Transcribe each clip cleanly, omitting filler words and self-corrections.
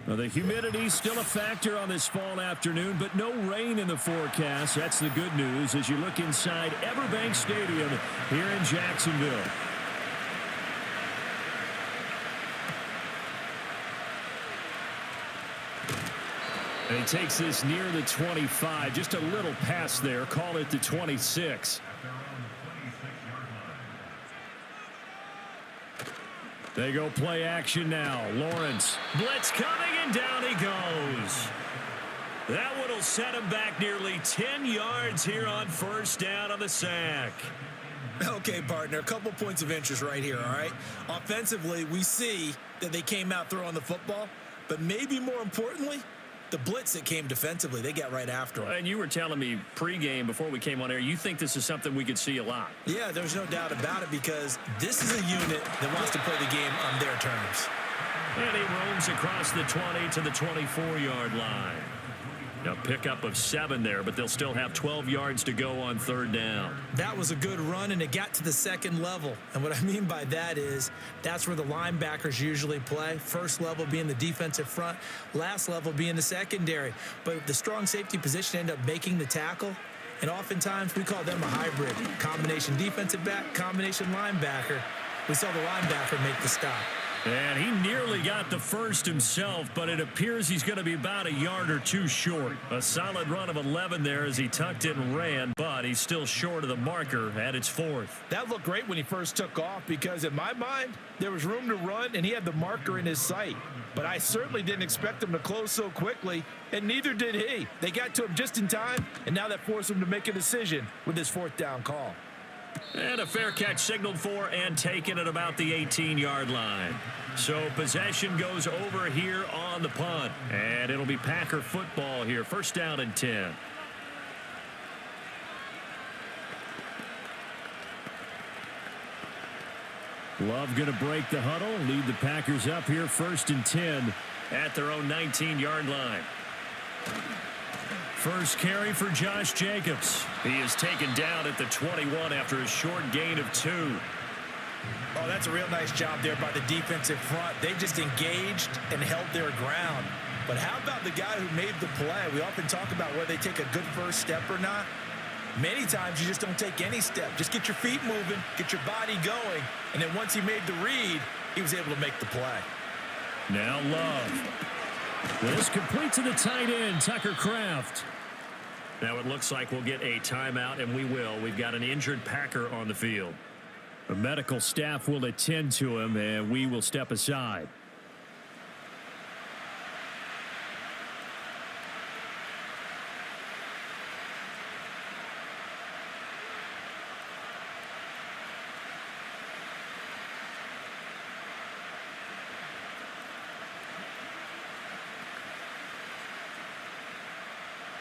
Well, the humidity still a factor on this fall afternoon, but no rain in the forecast. That's the good news as you look inside EverBank Stadium here in Jacksonville. And he takes this near the 25. Just a little pass there. Call it the 26. They go play action now. Lawrence. Blitz coming, and down he goes. That one will set him back nearly 10 yards here on first down on the sack. Okay, partner, a couple points of interest right here, all right? Offensively, we see that they came out throwing the football, but maybe more importantly, the blitz that came defensively, they got right after him. And you were telling me pregame before we came on air, you think this is something we could see a lot. Yeah, there's no doubt about it because this is a unit that wants to play the game on their terms. And he roams across the 20 to the 24-yard line. A pickup of 7 there, but they'll still have 12 yards to go on third down. That was a good run, and it got to the second level. And what I mean by that is that's where the linebackers usually play. First level being the defensive front, last level being the secondary. But the strong safety position ended up making the tackle, and oftentimes we call them a hybrid. Combination defensive back, combination linebacker. We saw the linebacker make the stop. And he nearly got the first himself, but it appears he's going to be about a yard or two short. A solid run of 11 there as he tucked it and ran, but he's still short of the marker at its 4th. That looked great when he first took off because in my mind, there was room to run and he had the marker in his sight. But I certainly didn't expect him to close so quickly, and neither did he. They got to him just in time, and now that forced him to make a decision with his 4th down call. And a fair catch signaled for and taken at about the 18-yard line. So possession goes over here on the punt. And it'll be Packer football here. First down and 10. Love going to break the huddle. Lead the Packers up here first and 10 at their own 19-yard line. First carry for Josh Jacobs. He is taken down at the 21 after a short gain of 2. Oh, that's a real nice job there by the defensive front. They just engaged and held their ground. But how about the guy who made the play? We often talk about whether they take a good first step or not. Many times you just don't take any step. Just get your feet moving, get your body going, and then once he made the read, he was able to make the play. Now Love. This complete to the tight end, Tucker Kraft. Now it looks like we'll get a timeout, and we will. We've got an injured Packer on the field. The medical staff will attend to him, and we will step aside.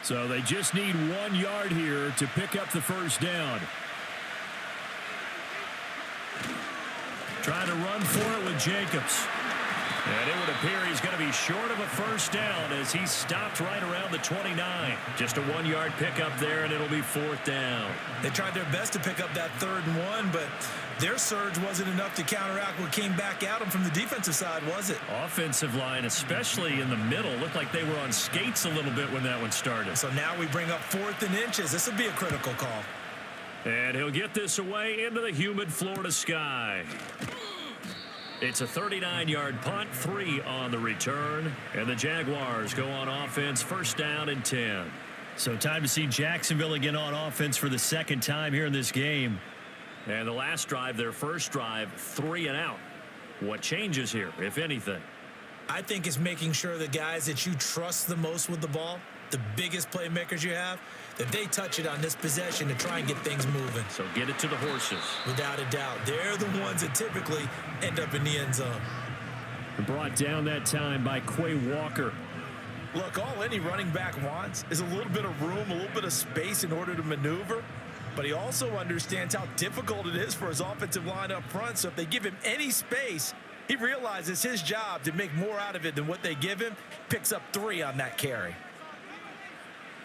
So they just need 1 yard here to pick up the first down. Trying to run for it with Jacobs. And it would appear he's going to be short of a first down as he stopped right around the 29. Just a 1 yard pickup there, and it'll be 4th down. They tried their best to pick up that 3rd and 1, but their surge wasn't enough to counteract what came back at them from the defensive side, was it? Offensive line, especially in the middle, looked like they were on skates a little bit when that one started. So now we bring up 4th and inches. This will be a critical call. And he'll get this away into the humid Florida sky. It's a 39-yard punt, 3 on the return, and the Jaguars go on offense, first down and 10. So time to see Jacksonville again on offense for the second time here in this game. And the last drive, their first drive, 3 and out. What changes here, if anything? I think it's making sure the guys that you trust the most with the ball, the biggest playmakers you have, that they touch it on this possession to try and get things moving. So get it to the horses. Without a doubt. They're the ones that typically end up in the end zone. Brought down that time by Quay Walker. Look, all any running back wants is a little bit of room, a little bit of space in order to maneuver. But he also understands how difficult it is for his offensive line up front. So if they give him any space, he realizes his job to make more out of it than what they give him. Picks up 3 on that carry.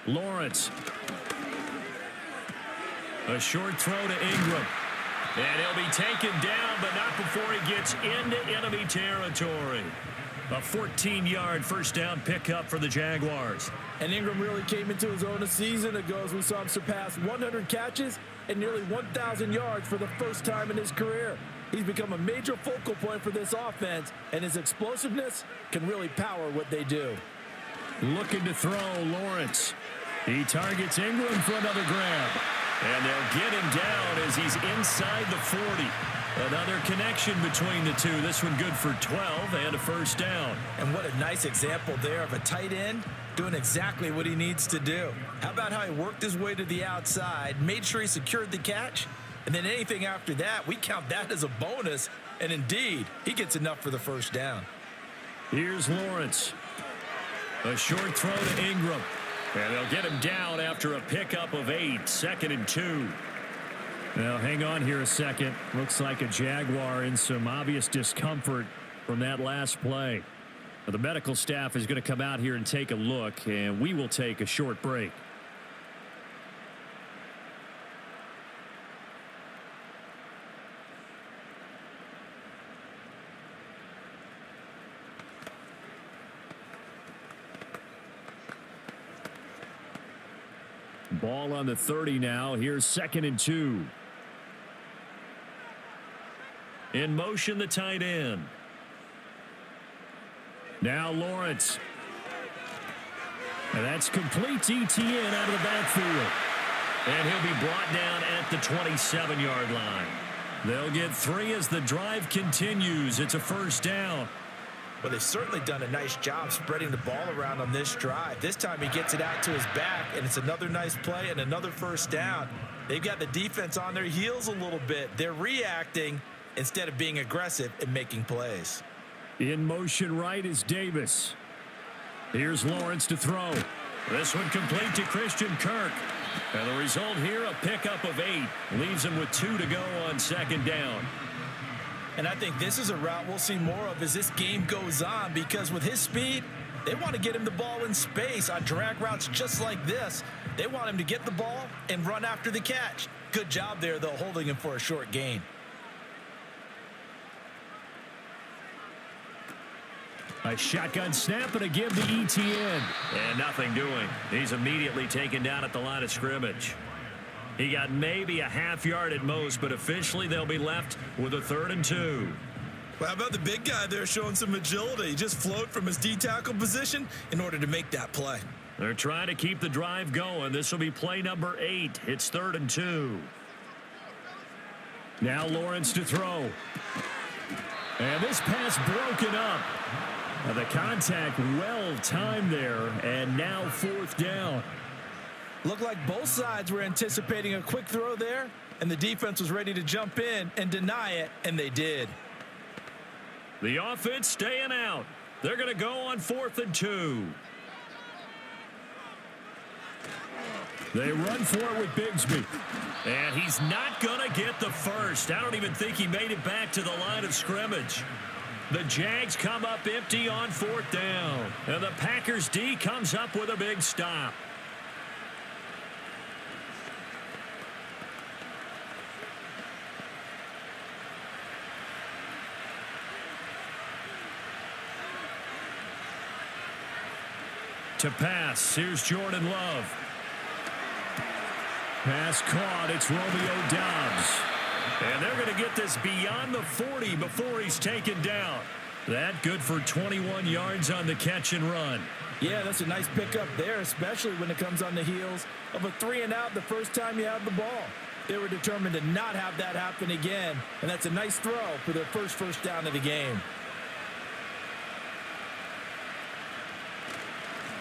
Lawrence. A short throw to Ingram. And he'll be taken down, but not before he gets into enemy territory. A 14-yard first down pickup for the Jaguars. And Ingram really came into his own a season ago as we saw him surpass 100 catches and nearly 1,000 yards for the first time in his career. He's become a major focal point for this offense, and his explosiveness can really power what they do. Looking to throw, Lawrence. He targets Ingram for another grab. And they'll get him down as he's inside the 40. Another connection between the two. This one good for 12 and a first down. And what a nice example there of a tight end doing exactly what he needs to do. How about how he worked his way to the outside, made sure he secured the catch, and then anything after that, we count that as a bonus. And indeed, he gets enough for the first down. Here's Lawrence. A short throw to Ingram. And they'll get him down after a pickup of 8, 2nd and 2. Now, hang on here a second. Looks like a Jaguar in some obvious discomfort from that last play. The medical staff is going to come out here and take a look, and we will take a short break. Ball on the 30 now. Here's 2nd and 2. In motion, the tight end. Now Lawrence. And that's complete to Etienne out of the backfield. And he'll be brought down at the 27-yard line. They'll get 3 as the drive continues. It's a first down. Well, they've certainly done a nice job spreading the ball around on this drive. This time he gets it out to his back, and it's another nice play and another first down. They've got the defense on their heels a little bit. They're reacting instead of being aggressive and making plays. In motion right is Davis. Here's Lawrence to throw. This one complete to Christian Kirk. And the result here, a pickup of 8. Leaves him with 2 to go on 2nd down. And I think this is a route we'll see more of as this game goes on, because with his speed, they want to get him the ball in space on drag routes just like this. They want him to get the ball and run after the catch. Good job there, though, holding him for a short gain. A shotgun snap and a give to Etienne. And nothing doing. He's immediately taken down at the line of scrimmage. He got maybe a half yard at most, but officially they'll be left with a 3rd and 2. Well, how about the big guy there showing some agility? He just flowed from his D-tackle position in order to make that play. They're trying to keep the drive going. This will be play number 8. It's 3rd and 2. Now Lawrence to throw. And this pass broken up. The contact well timed there, and now 4th down. Looked like both sides were anticipating a quick throw there, and the defense was ready to jump in and deny it, and they did. The offense staying out. They're going to go on 4th and 2. They run for it with Bigsby. And he's not going to get the first. I don't even think he made it back to the line of scrimmage. The Jags come up empty on 4th down. And the Packers D comes up with a big stop. To pass, here's Jordan Love. Pass caught, it's Romeo Doubs. And they're going to get this beyond the 40 before he's taken down. That good for 21 yards on the catch and run. Yeah, that's a nice pickup there, especially when it comes on the heels of a 3-and-out the first time you have the ball. They were determined to not have that happen again, and that's a nice throw for their first down of the game.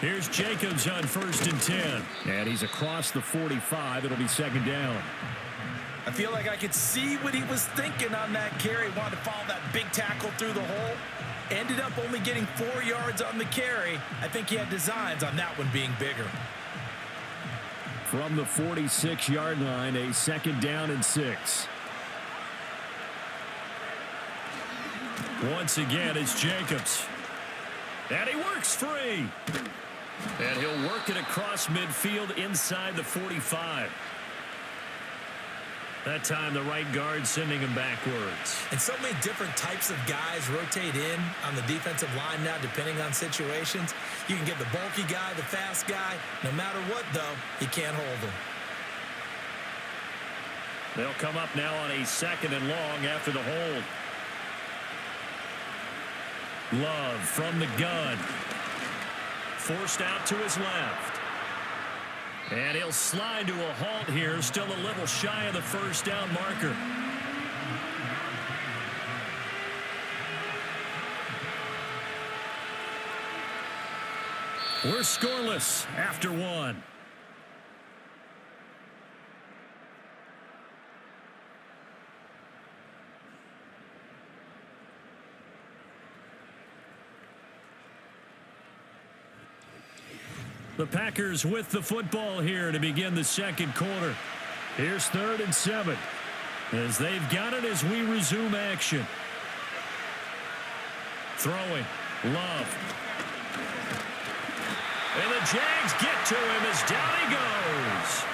Here's Jacobs on 1st and 10. And he's across the 45. It'll be 2nd down. I feel like I could see what he was thinking on that carry. Wanted to follow that big tackle through the hole. Ended up only getting 4 yards on the carry. I think he had designs on that one being bigger. From the 46-yard line, a 2nd down and 6. Once again, it's Jacobs. And he works free. And he'll work it across midfield inside the 45. That time the right guard sending him backwards. And so many different types of guys rotate in on the defensive line now, depending on situations. You can get the bulky guy, the fast guy. No matter what, though, you can't hold them. They'll come up now on a 2nd and long after the hold. Love from the gun. Forced out to his left. And he'll slide to a halt here, still a little shy of the first down marker. We're scoreless after 1. The Packers with the football here to begin the 2nd quarter. Here's 3rd and 7 as they've got it as we resume action. Throwing. Love. And the Jags get to him as down he goes.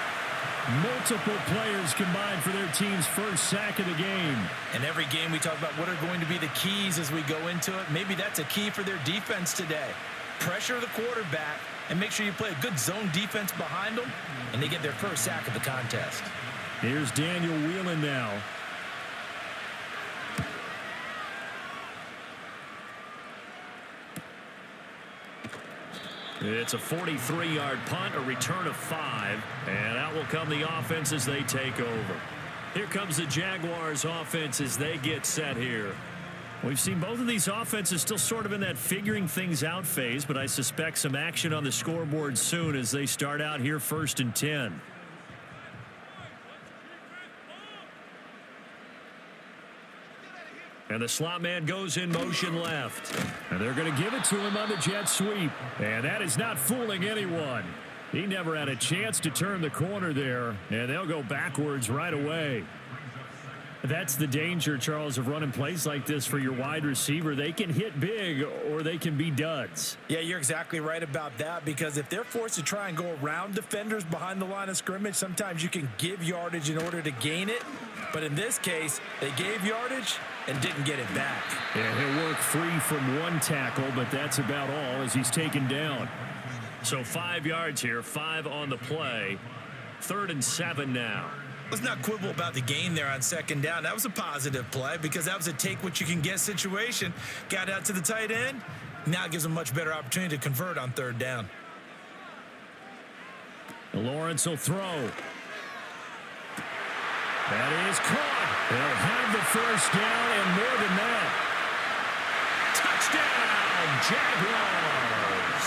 Multiple players combined for their team's first sack of the game. And every game we talk about what are going to be the keys as we go into it. Maybe that's a key for their defense today. Pressure the quarterback and make sure you play a good zone defense behind them, and they get their first sack of the contest. Here's Daniel Whelan now. It's a 43-yard punt, a return of 5, and out will come the offense as they take over. Here comes the Jaguars offense as they get set here. We've seen both of these offenses still sort of in that figuring things out phase, but I suspect some action on the scoreboard soon as they start out here 1st and 10. And the slot man goes in motion left. And they're going to give it to him on the jet sweep. And that is not fooling anyone. He never had a chance to turn the corner there, and they'll go backwards right away. That's the danger, Charles, of running plays like this for your wide receiver. They can hit big or they can be duds. Yeah, you're exactly right about that, because if they're forced to try and go around defenders behind the line of scrimmage, sometimes you can give yardage in order to gain it. But in this case, they gave yardage and didn't get it back. Yeah, he'll work free from one tackle, but that's about all as he's taken down. So 5 yards here, 5 on the play. 3rd and 7 now. Let's not quibble about the gain there on 2nd down. That was a positive play because that was a take-what-you-can-get situation. Got out to the tight end. Now it gives them a much better opportunity to convert on 3rd down. Lawrence will throw. That is caught. They'll have the first down and more than that. Touchdown, Jaguars.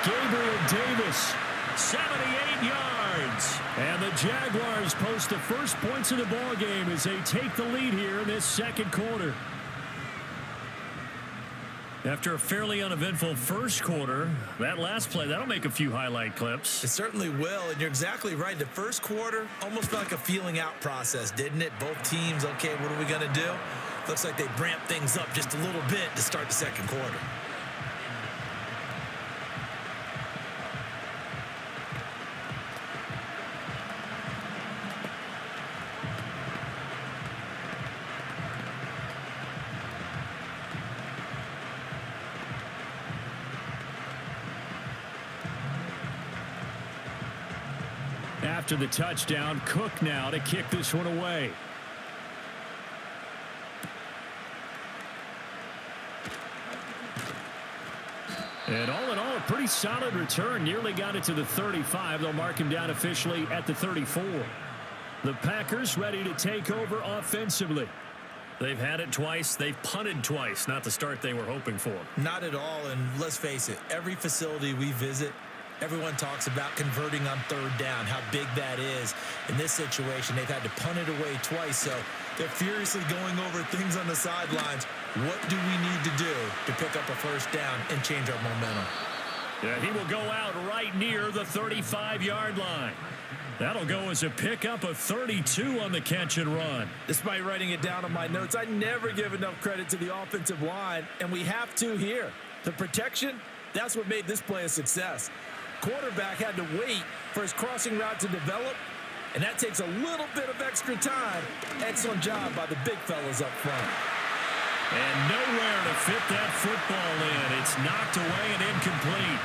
Gabriel Davis, 78 yards. And the Jaguars post the first points of the ball game as they take the lead here in this 2nd quarter. After a fairly uneventful first quarter, that last play, that'll make a few highlight clips. It certainly will, and you're exactly right. The first quarter almost felt like a feeling out process, didn't it? Both teams, okay, what are we going to do? Looks like they ramped things up just a little bit to start the 2nd quarter. After the touchdown, Cook now to kick this one away. And all in all, a pretty solid return. Nearly got it to the 35. They'll mark him down officially at the 34. The Packers ready to take over offensively. They've had it twice. They've punted twice. Not the start they were hoping for. Not at all, and let's face it, every facility we visit, everyone talks about converting on 3rd down, how big that is. In this situation, they've had to punt it away twice, so they're furiously going over things on the sidelines. What do we need to do to pick up a first down and change our momentum? Yeah, he will go out right near the 35-yard line. That'll go as a pickup of 32 on the catch and run. Despite writing it down on my notes, I never give enough credit to the offensive line, and we have to here. The protection, that's what made this play a success. Quarterback had to wait for his crossing route to develop, and that takes a little bit of extra time. Excellent job by the big fellas up front. And nowhere to fit that football in. It's knocked away and incomplete.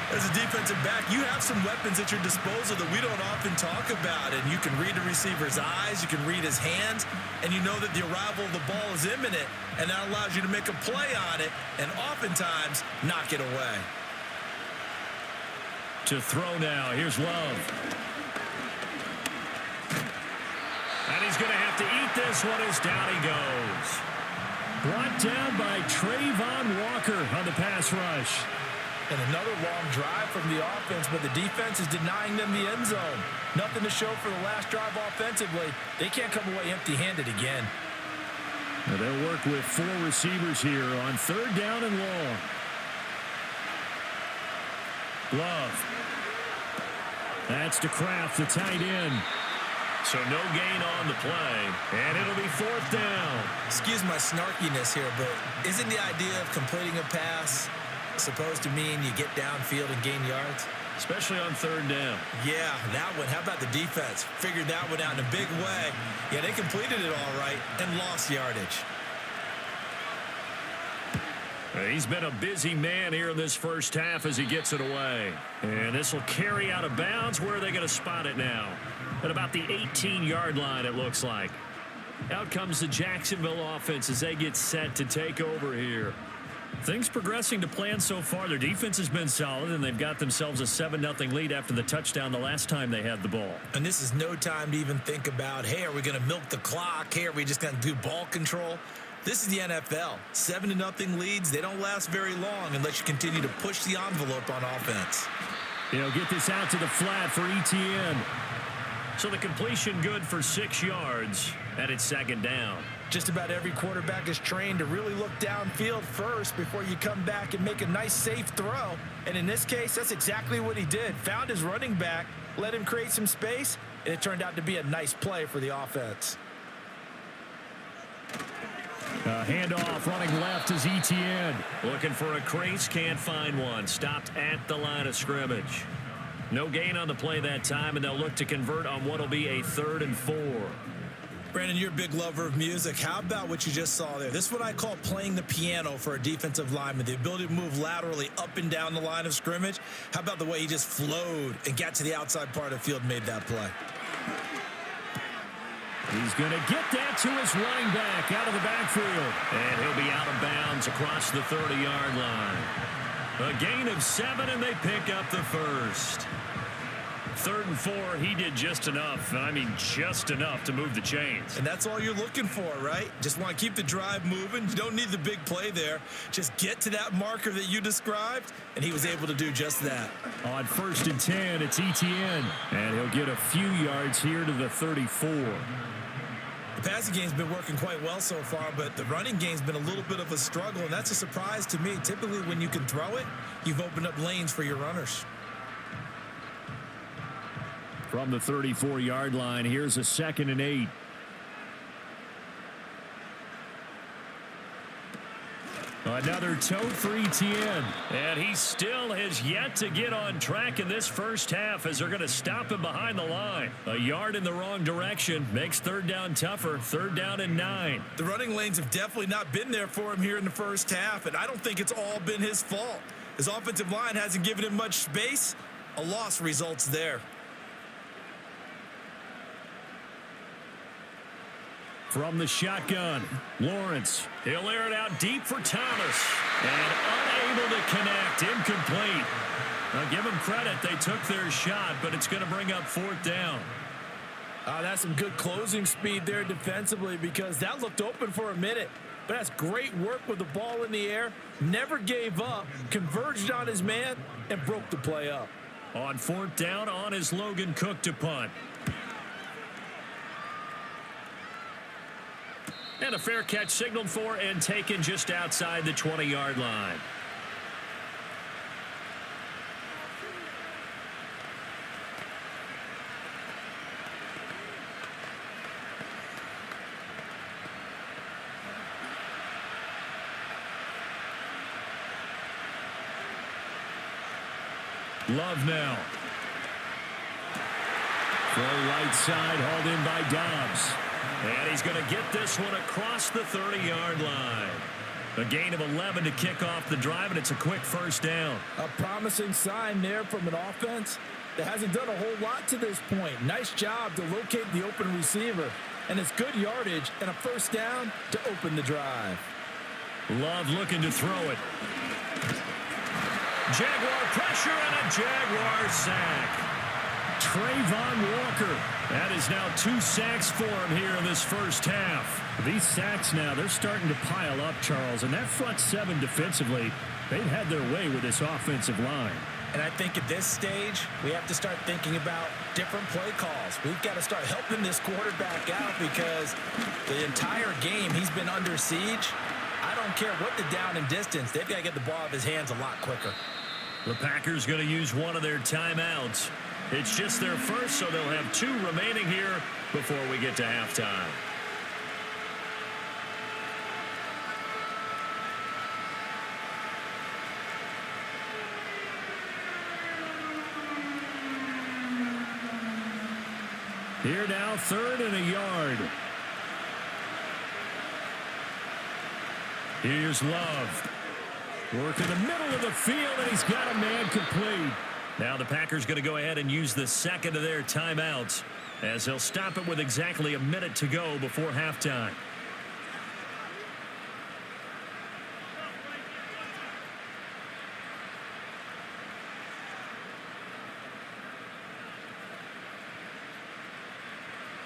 As a defensive back, you have some weapons at your disposal that we don't often talk about. And you can read the receiver's eyes, you can read his hands, and you know that the arrival of the ball is imminent, and that allows you to make a play on it and oftentimes knock it away. To throw now, here's Love. And he's going to have to eat this one as down he goes. Brought down by Trayvon Walker on the pass rush. And another long drive from the offense, but the defense is denying them the end zone. Nothing to show for the last drive offensively. They can't come away empty-handed again. Now they'll work with 4 receivers here on 3rd down and long. Love. That's to Kraft, the tight end. So no gain on the play, and it'll be 4th down. Excuse my snarkiness here, but isn't the idea of completing a pass supposed to mean you get downfield and gain yards? Especially on 3rd down. Yeah, that one. How about the defense? Figured that one out in a big way. Yeah, they completed it all right and lost yardage. He's been a busy man here in this first half as he gets it away. And this will carry out of bounds. Where are they going to spot it now? At about the 18-yard line, it looks like. Out comes the Jacksonville offense as they get set to take over here. Things progressing to plan so far. Their defense has been solid, and they've got themselves a 7-0 lead after the touchdown the last time they had the ball. And this is no time to even think about, hey, are we going to milk the clock? Hey, are we just going to do ball control? This is the NFL. 7-0 leads, they don't last very long unless you continue to push the envelope on offense. They'll get this out to the flat for ETN. So the completion good for 6 yards, and it's 2nd down. Just about every quarterback is trained to really look downfield first before you come back and make a nice, safe throw. And in this case, that's exactly what he did. Found his running back, let him create some space, and it turned out to be a nice play for the offense. Handoff running left is ETN. Looking for a crease, can't find one. Stopped at the line of scrimmage. No gain on the play that time, and they'll look to convert on what will be a 3rd and 4. Brandon, you're a big lover of music. How about what you just saw there? This is what I call playing the piano for a defensive lineman, the ability to move laterally up and down the line of scrimmage. How about the way he just flowed and got to the outside part of the field and made that play? He's going to get that to his running back out of the backfield. And he'll be out of bounds across the 30-yard line. A gain of 7, and they pick up the first. 3rd and 4, he did just enough. I mean, just enough to move the chains. And that's all you're looking for, right? Just want to keep the drive moving. You don't need the big play there. Just get to that marker that you described, and he was able to do just that. On 1st and 10, it's ETN. And he'll get a few yards here to the 34. The passing game's been working quite well so far, but the running game's been a little bit of a struggle, and that's a surprise to me. Typically, when you can throw it, you've opened up lanes for your runners. From the 34-yard line, here's a 2nd and 8. Another tote for ETN. And he still has yet to get on track in this first half as they're going to stop him behind the line. A yard in the wrong direction makes 3rd down tougher. 3rd down and 9. The running lanes have definitely not been there for him here in the first half, and I don't think it's all been his fault. His offensive line hasn't given him much space. A loss results there. From the shotgun, Lawrence. He'll air it out deep for Thomas. And unable to connect. Incomplete. Now give them credit. They took their shot, but it's going to bring up 4th down. That's some good closing speed there defensively because that looked open for a minute. But that's great work with the ball in the air. Never gave up. Converged on his man and broke the play up. On 4th down, on is Logan Cook to punt. And a fair catch signaled for and taken just outside the 20-yard line. Love now. Throw right side, hauled in by Dobbs. And he's going to get this one across the 30-yard line. A gain of 11 to kick off the drive, and it's a quick first down. A promising sign there from an offense that hasn't done a whole lot to this point. Nice job to locate the open receiver. And it's good yardage and a first down to open the drive. Love looking to throw it. Jaguar pressure and a Jaguar sack. Trayvon Walker. That is now 2 sacks for him here in this first half. These sacks now, they're starting to pile up, Charles. And that front seven defensively, they've had their way with this offensive line. And I think at this stage, we have to start thinking about different play calls. We've got to start helping this quarterback out because the entire game he's been under siege. I don't care what the down and distance. They've got to get the ball out of his hands a lot quicker. The Packers going to use one of their timeouts. It's just their first, so they'll have 2 remaining here before we get to halftime. Here now, 3rd and a yard. Here's Love. Work in the middle of the field, and he's got a man complete. Now the Packers going to go ahead and use the second of their timeouts as they'll stop it with exactly a minute to go before halftime.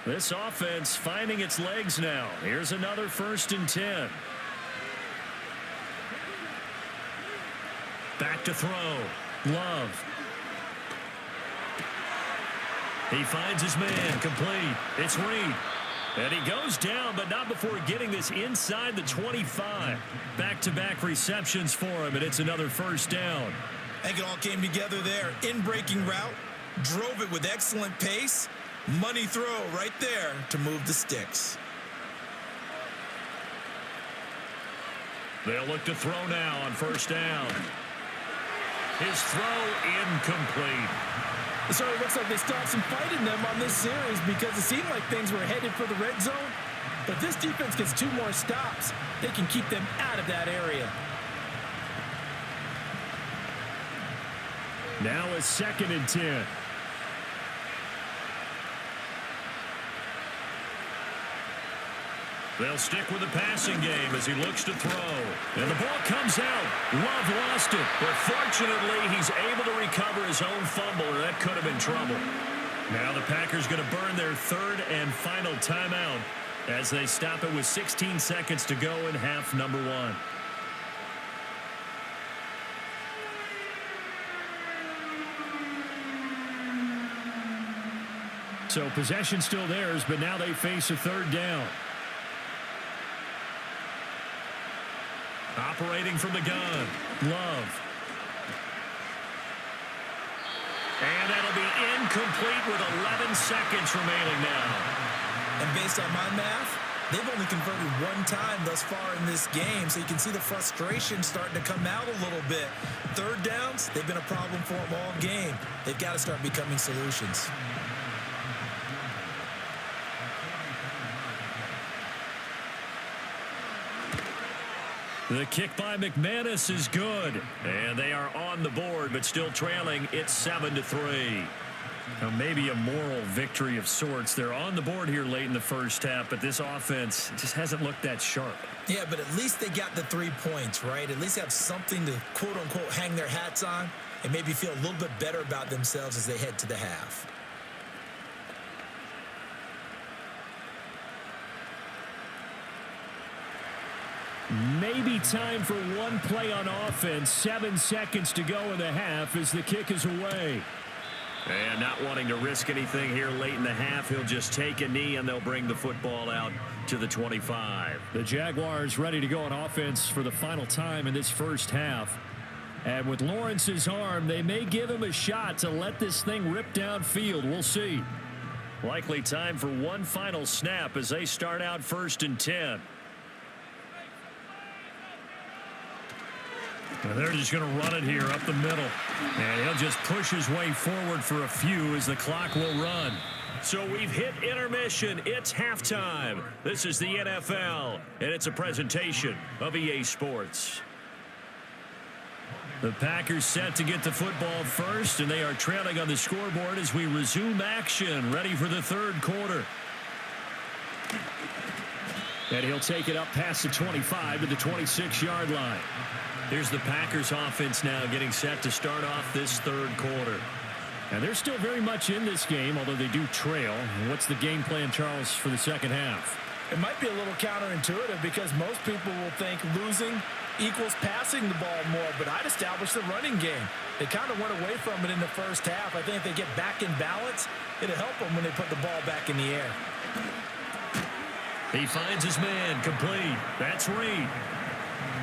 This offense finding its legs now. Here's another 1st and 10. Back to throw. Love. He finds his man. Complete. It's Reed. And he goes down, but not before getting this inside the 25. Back-to-back receptions for him, and it's another first down. I think it all came together there. In-breaking route. Drove it with excellent pace. Money throw right there to move the sticks. They'll look to throw now on first down. His throw incomplete. It sort of looks like they stopped some fight in them on this series because it seemed like things were headed for the red zone. But this defense gets 2 more stops. They can keep them out of that area. Now a 2nd and 10. They'll stick with the passing game as he looks to throw. And the ball comes out. Love lost it. But fortunately, he's able to recover his own fumble, or that could have been trouble. Now the Packers going to burn their 3rd and final timeout as they stop it with 16 seconds to go in half number 1. So possession still theirs, but now they face a 3rd down. Operating from the gun. Love. And that'll be incomplete with 11 seconds remaining now. And based on my math, they've only converted 1 time thus far in this game, so you can see the frustration starting to come out a little bit. 3rd downs, they've been a problem for them all game. They've got to start becoming solutions. The kick by McManus is good. And they are on the board, but still trailing. It's 7-3. Now maybe a moral victory of sorts. They're on the board here late in the first half, but this offense just hasn't looked that sharp. Yeah, but at least they got the 3 points, right? At least have something to, quote-unquote, hang their hats on and maybe feel a little bit better about themselves as they head to the half. Maybe time for one play on offense. 7 seconds to go in the half as the kick is away. And not wanting to risk anything here late in the half, he'll just take a knee and they'll bring the football out to the 25. The Jaguars ready to go on offense for the final time in this first half. And with Lawrence's arm, they may give him a shot to let this thing rip downfield. We'll see. Likely time for one final snap as they start out 1st and 10. And they're just going to run it here up the middle. And he'll just push his way forward for a few as the clock will run. So we've hit intermission. It's halftime. This is the NFL, and it's a presentation of EA Sports. The Packers set to get the football first, and they are trailing on the scoreboard as we resume action, ready for the third quarter. And he'll take it up past the 25 to the 26-yard line. Here's the Packers offense now getting set to start off this third quarter. And they're still very much in this game, although they do trail. What's the game plan, Charles, for the second half? It might be a little counterintuitive because most people will think losing equals passing the ball more, but I'd establish the running game. They kind of went away from it in the first half. I think if they get back in balance, it'll help them when they put the ball back in the air. He finds his man, complete. That's Reed.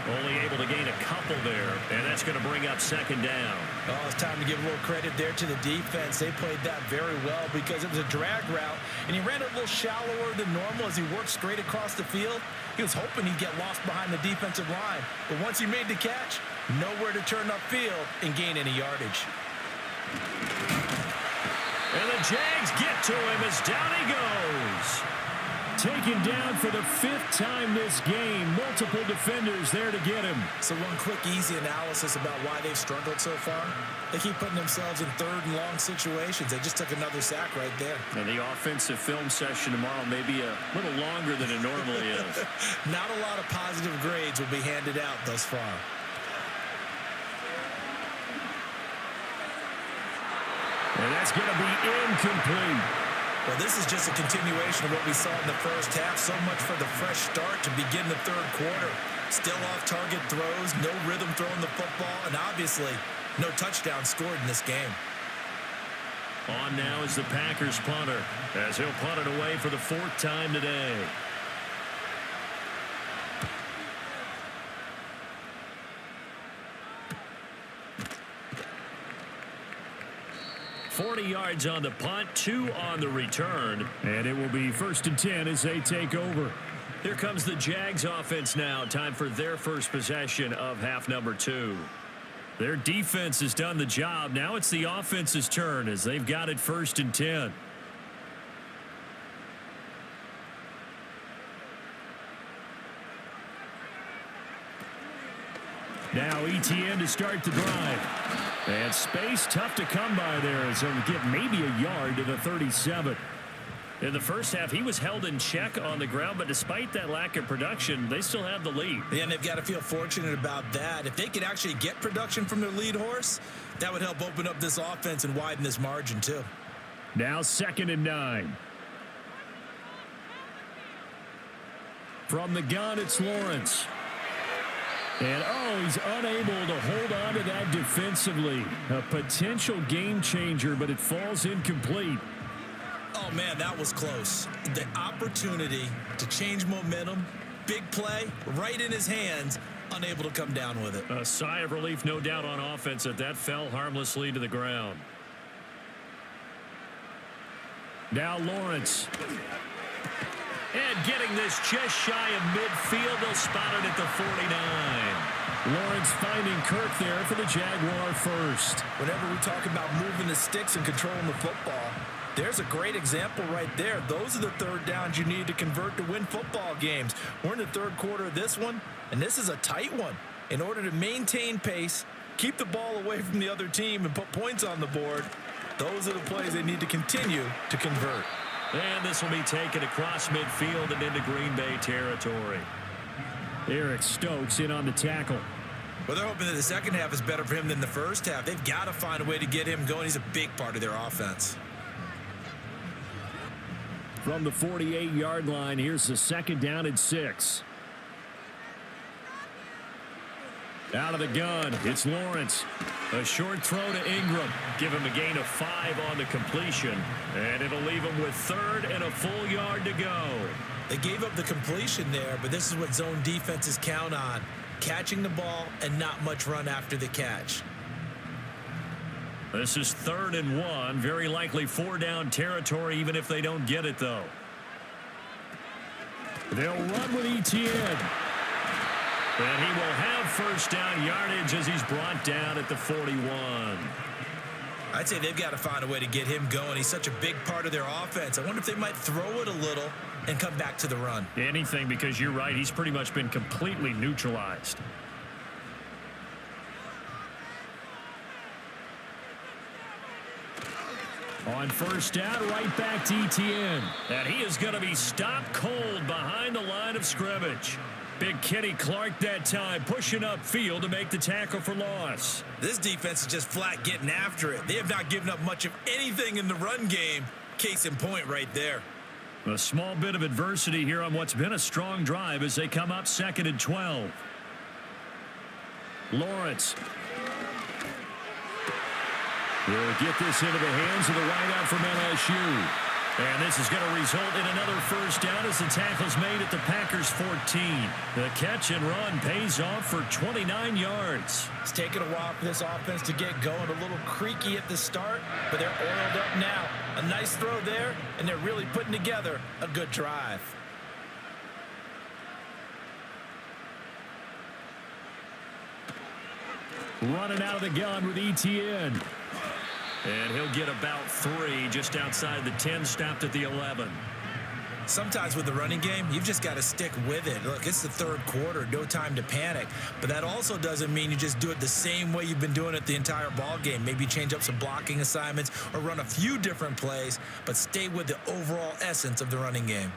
Only able to gain a couple there, and that's going to bring up second down. Oh, it's time to give a little credit there to the defense. They played that very well because it was a drag route, and he ran it a little shallower than normal as he worked straight across the field. He was hoping he'd get lost behind the defensive line, but once he made the catch, nowhere to turn upfield and gain any yardage. And the Jags get to him as down he goes. Taken down for the 5th time this game. Multiple defenders there to get him. So one quick, easy analysis about why they've struggled so far. They keep putting themselves in third and long situations. They just took another sack right there. And the offensive film session tomorrow may be a little longer than it normally is. Not a lot of positive grades will be handed out thus far. And that's going to be incomplete. Well, this is just a continuation of what we saw in the first half. So much for the fresh start to begin the third quarter. Still off-target throws, no rhythm throwing the football, and obviously no touchdown scored in this game. On now is the Packers punter, as he'll punt it away for the 4th time today. .40 yards on the punt, 2 on the return. And it will be 1st and 10 as they take over. Here comes the Jags offense now. Time for their first possession of half number 2. Their defense has done the job. Now it's the offense's turn as they've got it 1st and 10. Now ETN to start the drive. And space tough to come by there, so we get maybe a yard to the 37. In the first half, he was held in check on the ground, but despite that lack of production, they still have the lead. Yeah, and they've got to feel fortunate about that. If they could actually get production from their lead horse, that would help open up this offense and widen this margin too. Now 2nd and 9. From the gun, it's Lawrence. And, he's unable to hold on to that defensively. A potential game changer, but it falls incomplete. Oh, man, that was close. The opportunity to change momentum, big play, right in his hands, unable to come down with it. A sigh of relief, no doubt, on offense that fell harmlessly to the ground. Now Lawrence. And getting this just shy of midfield, they'll spot it at the 49. Lawrence finding Kirk there for the Jaguar first. Whenever we talk about moving the sticks and controlling the football, there's a great example right there. Those are the third downs you need to convert to win football games. We're in the third quarter of this one, and this is a tight one. In order to maintain pace, keep the ball away from the other team, and put points on the board, those are the plays they need to continue to convert. And this will be taken across midfield and into Green Bay territory. Eric Stokes in on the tackle. Well, they're hoping that the second half is better for him than the first half. They've got to find a way to get him going. He's a big part of their offense. From the 48-yard line, here's the 2nd down and 6. Out of the gun, it's Lawrence. A short throw to Ingram. Give him a gain of 5 on the completion. And it'll leave him with 3rd and a full yard to go. They gave up the completion there, but this is what zone defenses count on. Catching the ball and not much run after the catch. This is 3rd and 1. Very likely 4-down territory, even if they don't get it, though. They'll run with ETN. And he will have first down yardage as he's brought down at the 41. I'd say they've got to find a way to get him going. He's such a big part of their offense. I wonder if they might throw it a little and come back to the run. Anything, because you're right. He's pretty much been completely neutralized. On first down, right back to ETN. And he is going to be stopped cold behind the line of scrimmage. Big Kenny Clark that time, pushing upfield to make the tackle for loss. This defense is just flat getting after it. They have not given up much of anything in the run game. Case in point right there. A small bit of adversity here on what's been a strong drive as they come up 2nd and 12. Lawrence will get this into the hands of the wideout from LSU. And this is going to result in another first down as the tackle's made at the Packers' 14. The catch and run pays off for 29 yards. It's taken a while for this offense to get going. A little creaky at the start, but they're oiled up now. A nice throw there, and they're really putting together a good drive. Running out of the gun with ETN. And he'll get about 3 just outside the 10, stopped at the 11. Sometimes with the running game, you've just got to stick with it. Look, it's the third quarter, no time to panic. But that also doesn't mean you just do it the same way you've been doing it the entire ball game. Maybe change up some blocking assignments or run a few different plays, but stay with the overall essence of the running game.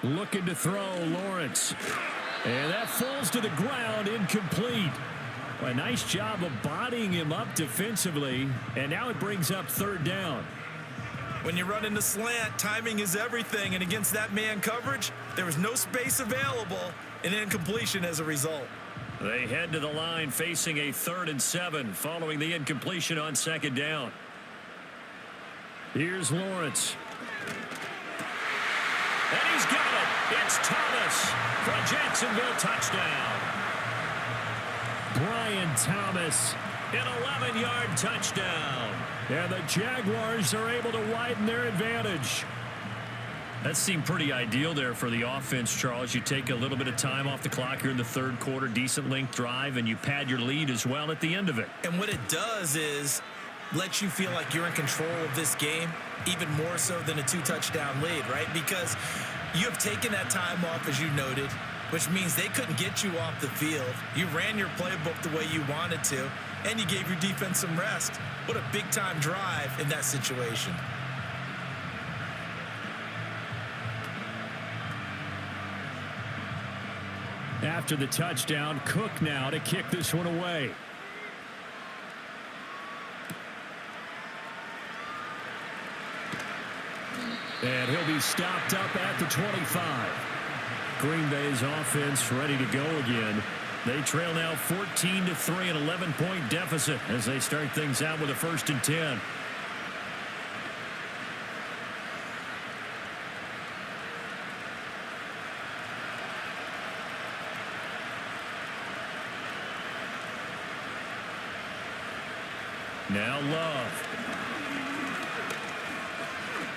Looking to throw, Lawrence. And that falls to the ground, incomplete. A nice job of bodying him up defensively, and now it brings up 3rd down. When you run in the slant, timing is everything, and against that man coverage, there was no space available, and incompletion as a result. They head to the line facing a 3rd and 7 following the incompletion on 2nd down. Here's Lawrence. And he's got it. It's Thomas for a Jacksonville touchdown. Brian Thomas. An 11-yard touchdown. And the Jaguars are able to widen their advantage. That seemed pretty ideal there for the offense, Charles. You take a little bit of time off the clock here in the 3rd quarter, decent length drive, and you pad your lead as well at the end of it. And what it does is let you feel like you're in control of this game, even more so than a 2-touchdown lead, right? Because you have taken that time off, as you noted, which means they couldn't get you off the field. You ran your playbook the way you wanted to, and you gave your defense some rest. What a big-time drive in that situation. After the touchdown, Cook now to kick this one away. And he'll be stopped up at the 25. Green Bay's offense ready to go again. They trail now 14-3, an 11-point deficit as they start things out with a 1st and 10. Now Love.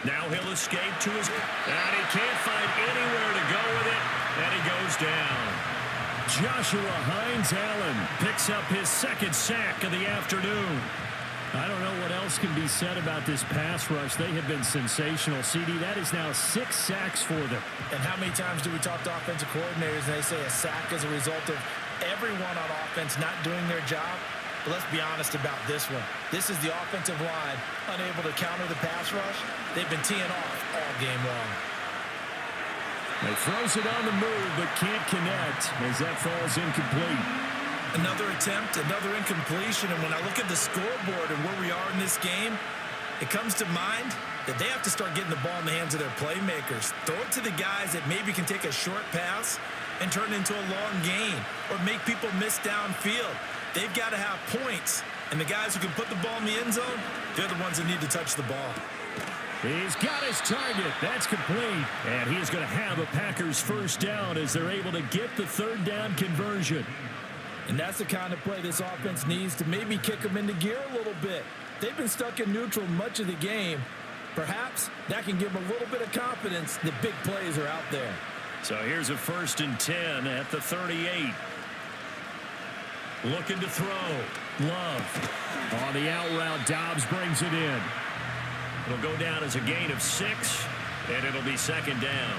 Now he'll escape to his... And he can't find anywhere to go with it. And he goes down. Joshua Hines-Allen picks up his 2nd sack of the afternoon. I don't know what else can be said about this pass rush. They have been sensational. CD, that is now 6 sacks for them. And how many times do we talk to offensive coordinators and they say a sack is a result of everyone on offense not doing their job? But let's be honest about this one. This is the offensive line unable to counter the pass rush. They've been teeing off all game long. He throws it on the move, but can't connect as that falls incomplete. Another attempt, another incompletion. And when I look at the scoreboard and where we are in this game, it comes to mind that they have to start getting the ball in the hands of their playmakers. Throw it to the guys that maybe can take a short pass and turn it into a long gain or make people miss downfield. They've got to have points, and the guys who can put the ball in the end zone, they're the ones that need to touch the ball. He's got his target. That's complete. And he is going to have a Packers 1st down as they're able to get the 3rd down conversion. And that's the kind of play this offense needs to maybe kick them into gear a little bit. They've been stuck in neutral much of the game. Perhaps that can give them a little bit of confidence that big plays are out there. So here's a 1st and 10 at the 38. Looking to throw. Love. On the out route, Dobbs brings it in. It'll go down as a gain of 6, and it'll be 2nd down.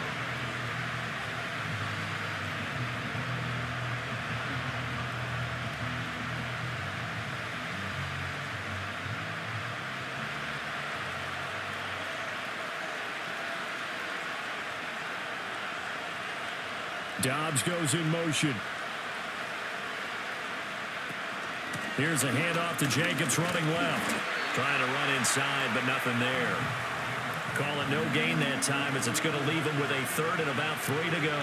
Dobbs goes in motion. Here's a handoff to Jacobs running left. Trying to run inside, but nothing there. Call it no gain that time as it's going to leave him with a 3rd and about 3 to go.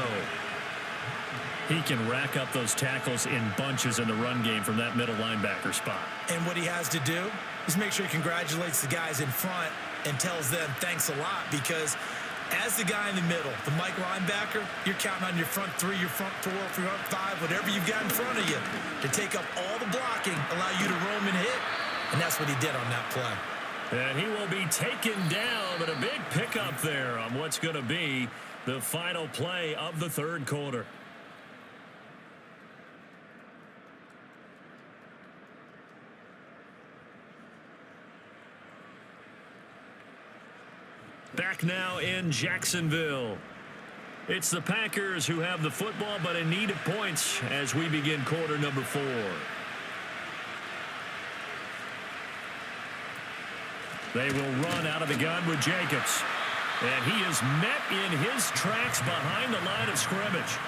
He can rack up those tackles in bunches in the run game from that middle linebacker spot. And what he has to do is make sure he congratulates the guys in front and tells them thanks a lot, because as the guy in the middle, the Mike linebacker, you're counting on your front 3, your front 4, your front 5, whatever you've got in front of you to take up all the blocking, allow you to roam and hit. And that's what he did on that play. And he will be taken down, but a big pickup there on what's going to be the final play of the 3rd quarter. Back now in Jacksonville. It's the Packers who have the football, but in need of points as we begin quarter number 4. They will run out of the gun with Jacobs. And he is met in his tracks behind the line of scrimmage.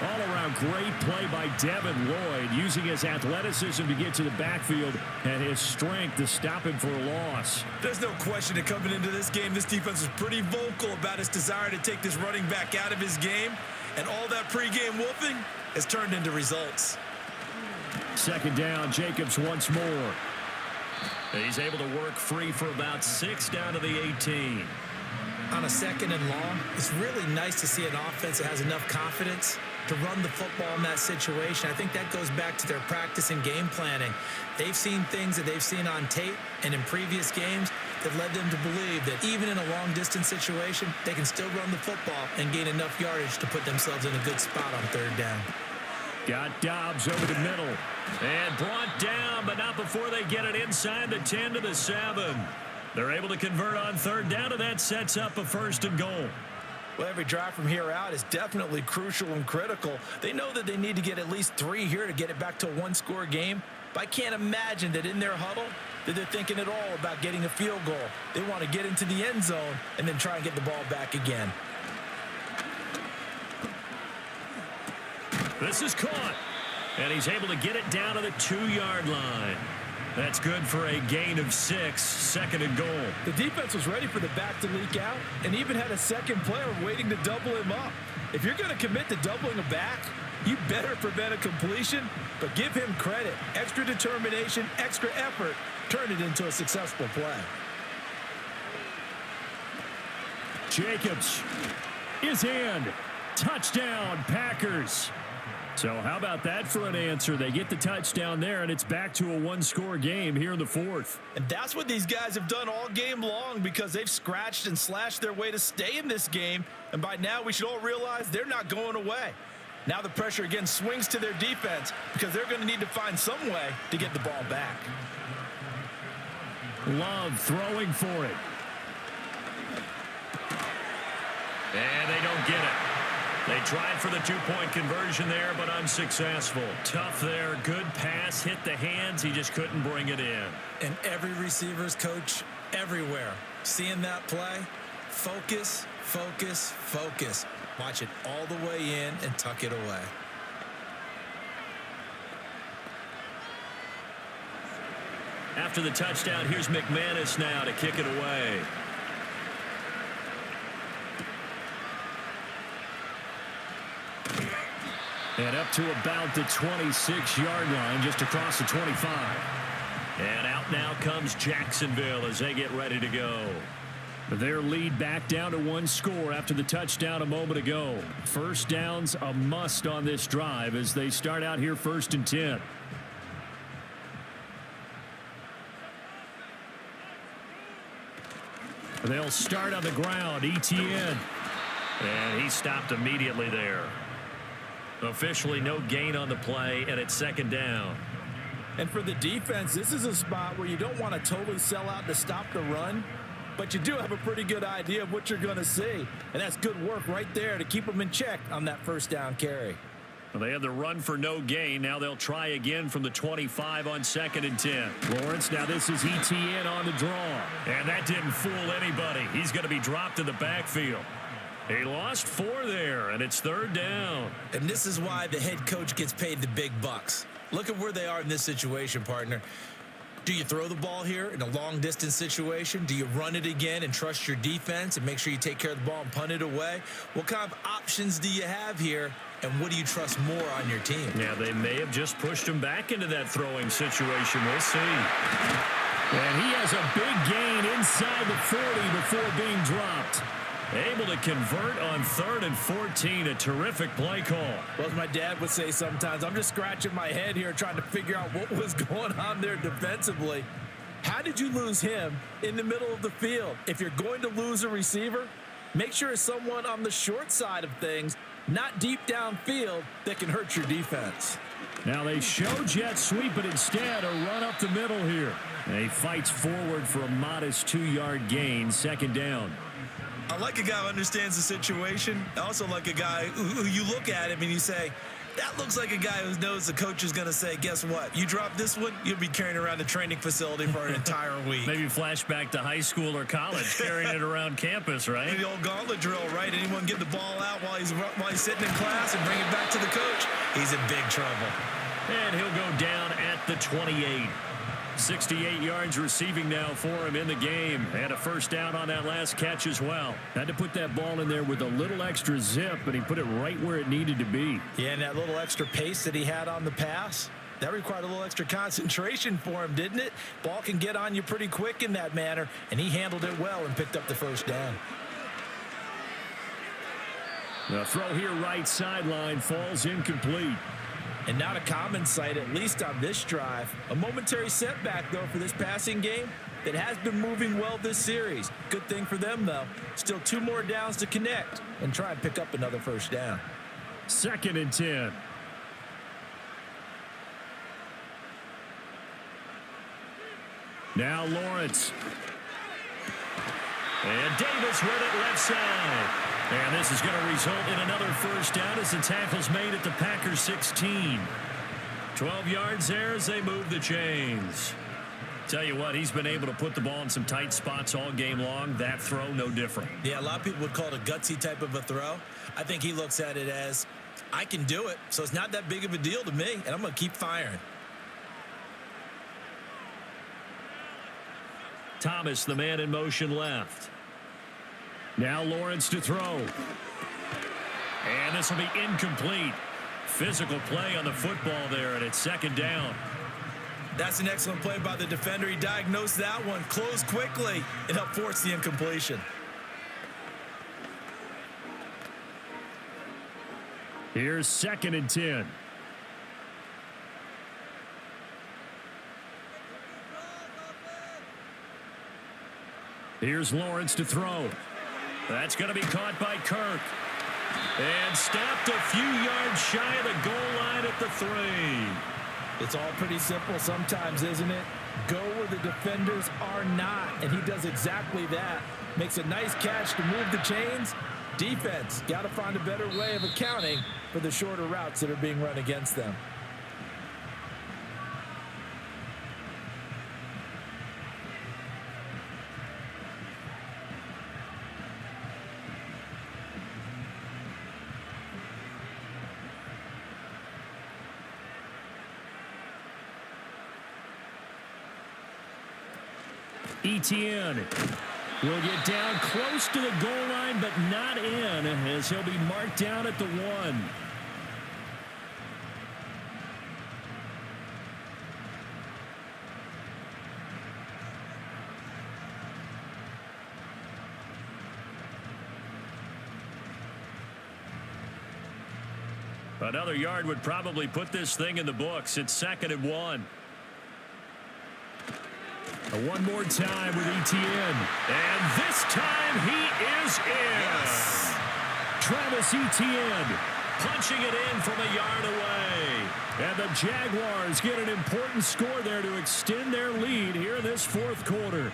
All-around great play by Devin Lloyd, using his athleticism to get to the backfield and his strength to stop him for a loss. There's no question that coming into this game, this defense was pretty vocal about its desire to take this running back out of his game. And all that pregame whooping has turned into results. 2nd down, Jacobs once more. He's able to work free for about 6 down to the 18. On a 2nd and long, it's really nice to see an offense that has enough confidence to run the football in that situation. I think that goes back to their practice and game planning. They've seen things that they've seen on tape and in previous games that led them to believe that even in a long-distance situation, they can still run the football and gain enough yardage to put themselves in a good spot on 3rd down. Got Dobbs over the middle. And brought down, but not before they get it inside the 10 to the 7. They're able to convert on 3rd down, and that sets up a 1st and goal. Well, every drive from here out is definitely crucial and critical. They know that they need to get at least 3 here to get it back to a 1-score game. But I can't imagine that in their huddle that they're thinking at all about getting a field goal. They want to get into the end zone and then try and get the ball back again. This is caught. And he's able to get it down to the 2-yard line. That's good for a gain of 6, 2nd and goal. The defense was ready for the back to leak out and even had a second player waiting to double him up. If you're going to commit to doubling a back, you better prevent a completion, but give him credit. Extra determination, extra effort, turn it into a successful play. Jacobs is in. Touchdown, Packers. So how about that for an answer? They get the touchdown there, and it's back to a 1-score game here in the 4th. And that's what these guys have done all game long, because they've scratched and slashed their way to stay in this game. And by now, we should all realize they're not going away. Now the pressure again swings to their defense, because they're going to need to find some way to get the ball back. Love throwing for it. And they don't get it. They tried for the 2-point conversion there, but unsuccessful. Tough there. Good pass. Hit the hands. He just couldn't bring it in. And every receiver's coach everywhere, seeing that play, focus, focus, focus. Watch it all the way in and tuck it away. After the touchdown, here's McManus now to kick it away. And up to about the 26-yard line, just across the 25. And out now comes Jacksonville as they get ready to go. Their lead back down to 1 score after the touchdown a moment ago. 1st down's a must on this drive as they start out here 1st and 10. They'll start on the ground. ETN. And he stopped immediately there. Officially no gain on the play, and it's second down. And for the defense, this is a spot where you don't want to totally sell out to stop the run, but you do have a pretty good idea of what you're going to see. And that's good work right there to keep them in check on that first down carry. Well, they had the run for no gain. Now they'll try again from the 25 on 2nd and 10. Lawrence, now this is ETN on the draw. And that didn't fool anybody. He's going to be dropped in the backfield. He lost 4 there, and it's 3rd down. And this is why the head coach gets paid the big bucks. Look at where they are in this situation, partner. Do you throw the ball here in a long-distance situation? Do you run it again and trust your defense and make sure you take care of the ball and punt it away? What kind of options do you have here, and what do you trust more on your team? Yeah, they may have just pushed him back into that throwing situation. We'll see. And he has a big gain inside the 40 before being dropped. Able to convert on 3rd and 14. A terrific play call. Well, as my dad would say sometimes, I'm just scratching my head here trying to figure out what was going on there defensively. How did you lose him in the middle of the field? If you're going to lose a receiver, make sure it's someone on the short side of things, not deep downfield, that can hurt your defense. Now they show jet sweep, but instead a run up the middle here. And he fights forward for a modest 2-yard gain, 2nd down. I like a guy who understands the situation. I also like a guy who you look at him and you say, that looks like a guy who knows the coach is going to say, guess what? You drop this one, you'll be carrying around the training facility for an entire week. Maybe flashback to high school or college, carrying it around campus, right? The old gauntlet drill, right? Anyone get the ball out while he's sitting in class and bring it back to the coach? He's in big trouble. And he'll go down at the 28. 68 yards receiving now for him in the game. And a first down on that last catch as well. Had to put that ball in there with a little extra zip, but he put it right where it needed to be. Yeah, and that little extra pace that he had on the pass, that required a little extra concentration for him, didn't it? Ball can get on you pretty quick in that manner, and he handled it well and picked up the first down. The throw here right sideline falls incomplete. And not a common sight, at least on this drive. A momentary setback, though, for this passing game that has been moving well this series. Good thing for them, though. Still 2 more downs to connect and try and pick up another first down. 2nd and 10. Now Lawrence. And Davis with it left side. And this is going to result in another first down as the tackle's made at the Packers 16. 12 yards there as they move the chains. Tell you what, he's been able to put the ball in some tight spots all game long. That throw, no different. Yeah, a lot of people would call it a gutsy type of a throw. I think he looks at it as, I can do it, so it's not that big of a deal to me, and I'm going to keep firing. Thomas, the man in motion left. Now Lawrence to throw. And this will be incomplete. Physical play on the football there, and it's 2nd down. That's an excellent play by the defender. He diagnosed that one, closed quickly, and helped force the incompletion. Here's 2nd and 10. Here's Lawrence to throw. That's going to be caught by Kirk. And stopped a few yards shy of the goal line at the 3. It's all pretty simple sometimes, isn't it? Go where the defenders are not, and he does exactly that. Makes a nice catch to move the chains. Defense got to find a better way of accounting for the shorter routes that are being run against them. ETN will get down close to the goal line, but not in, as he'll be marked down at the 1. Another yard would probably put this thing in the books. It's 2nd and 1. One more time with ETN. And this time he is in. Yes. Travis Etienne. Punching it in from a yard away. And the Jaguars get an important score there to extend their lead here in this fourth quarter.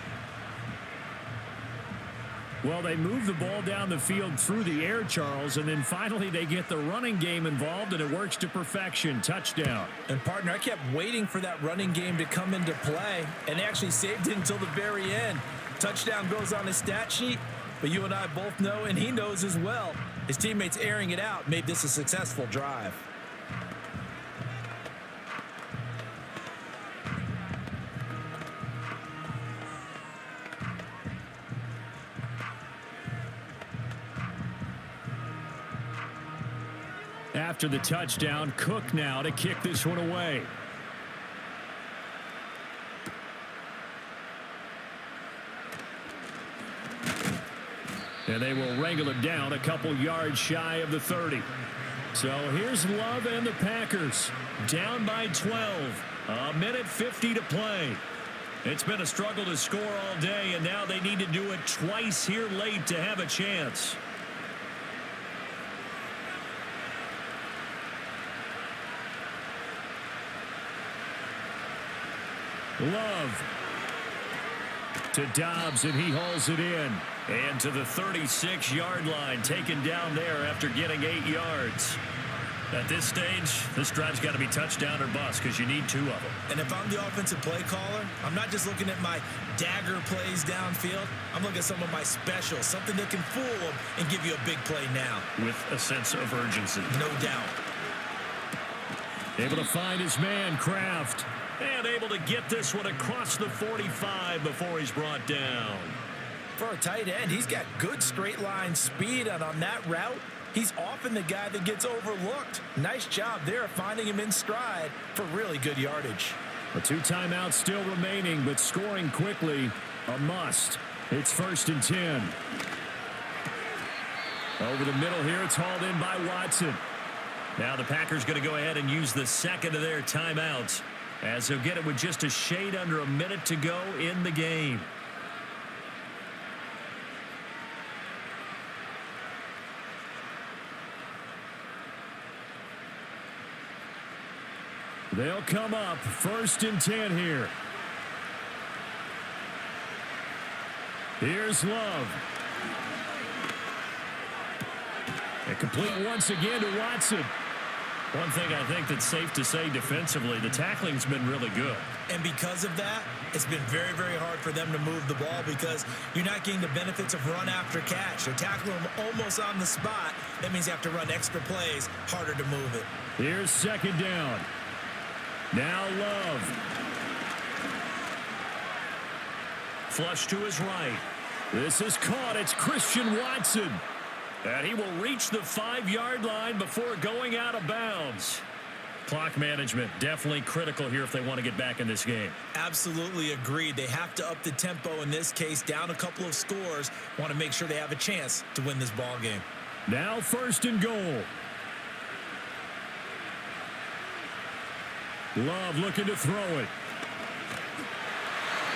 Well, they move the ball down the field through the air, Charles, and then finally they get the running game involved, and it works to perfection. Touchdown. And, partner, I kept waiting for that running game to come into play, and they actually saved it until the very end. Touchdown goes on his stat sheet, but you and I both know, and he knows as well, his teammates airing it out made this a successful drive. After the touchdown, Cook now to kick this one away. And they will wrangle it down a couple yards shy of the 30. So here's Love and the Packers. Down by 12. A minute 50 to play. It's been a struggle to score all day, and now they need to do it twice here late to have a chance. Love to Dobbs, and he hauls it in. And to the 36-yard line, taken down there after getting 8 yards. At this stage, this drive's got to be touchdown or bust because you need 2 of them. And if I'm the offensive play caller, I'm not just looking at my dagger plays downfield. I'm looking at some of my specials, something that can fool them and give you a big play now. With a sense of urgency. No doubt. Able to find his man, Kraft. And able to get this one across the 45 before he's brought down. For a tight end, he's got good straight line speed, and on that route, he's often the guy that gets overlooked. Nice job there finding him in stride for really good yardage. A 2 timeouts still remaining, but scoring quickly, a must. It's 1st and 10. Over the middle here, it's hauled in by Watson. Now the Packers going to go ahead and use the second of their timeouts, as he'll get it with just a shade under a minute to go in the game. They'll come up 1st and 10 here. Here's Love. And complete once again to Watson. One thing I think that's safe to say defensively, the tackling's been really good. And because of that, it's been very, very hard for them to move the ball because you're not getting the benefits of run after catch. They're tackling them almost on the spot. That means you have to run extra plays, harder to move it. Here's 2nd down. Now Love. Flush to his right. This is caught. It's Christian Watson. And he will reach the 5-yard line before going out of bounds. Clock management definitely critical here if they want to get back in this game. Absolutely agreed. They have to up the tempo in this case, down a couple of scores. Want to make sure they have a chance to win this ball game. Now 1st and goal. Love looking to throw it.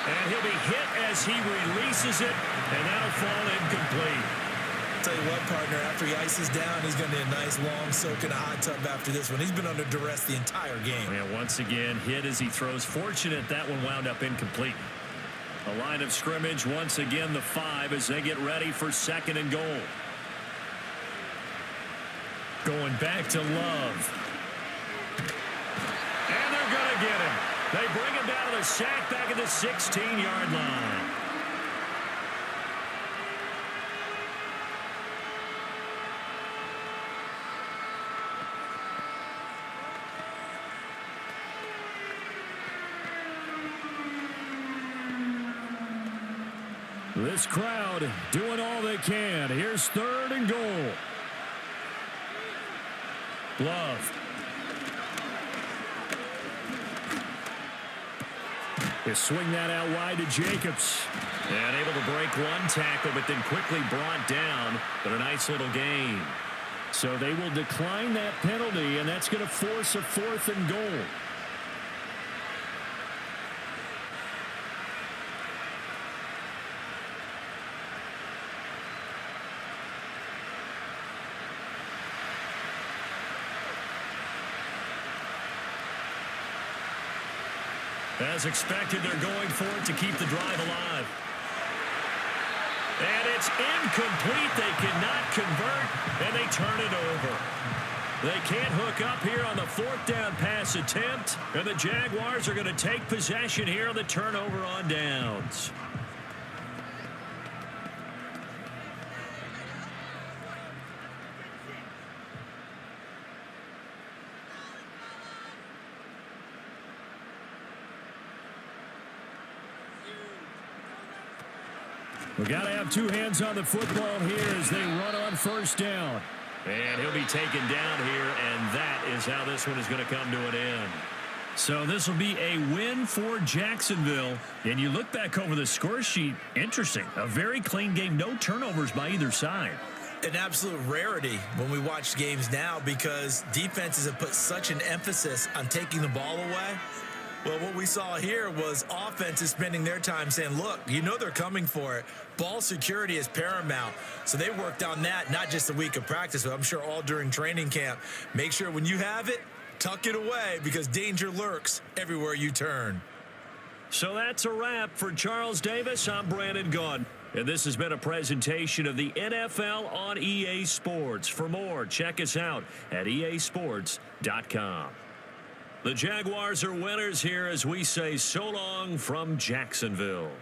And he'll be hit as he releases it, and that'll fall incomplete. Tell you what, partner, after he ices down, he's going to need a nice long soak in a hot tub after this one. He's been under duress the entire game. Yeah, once again, hit as he throws. Fortunate that one wound up incomplete. A line of scrimmage, once again, the 5 as they get ready for 2nd and goal. Going back to Love. And they're going to get him. They bring him down to the sack back at the 16-yard line. This crowd doing all they can. Here's 3rd and goal. Love. They swing that out wide to Jacobs. And able to break one tackle, but then quickly brought down. But a nice little gain. So they will decline that penalty, and that's going to force a 4th and goal. As expected, they're going for it to keep the drive alive. And it's incomplete. They cannot convert, and they turn it over. They can't hook up here on the fourth down pass attempt, and the Jaguars are going to take possession here on the turnover on downs. We got to have two hands on the football here as they run on first down. And he'll be taken down here, and that is how this one is going to come to an end. So this will be a win for Jacksonville. And you look back over the score sheet, interesting. A very clean game, no turnovers by either side. An absolute rarity when we watch games now because defenses have put such an emphasis on taking the ball away. Well, what we saw here was offenses spending their time saying, look, you know they're coming for it. Ball security is paramount. So they worked on that, not just a week of practice, but I'm sure all during training camp. Make sure when you have it, tuck it away because danger lurks everywhere you turn. So that's a wrap for Charles Davis. I'm Brandon Gaudin. And this has been a presentation of the NFL on EA Sports. For more, check us out at easports.com. The Jaguars are winners here as we say so long from Jacksonville.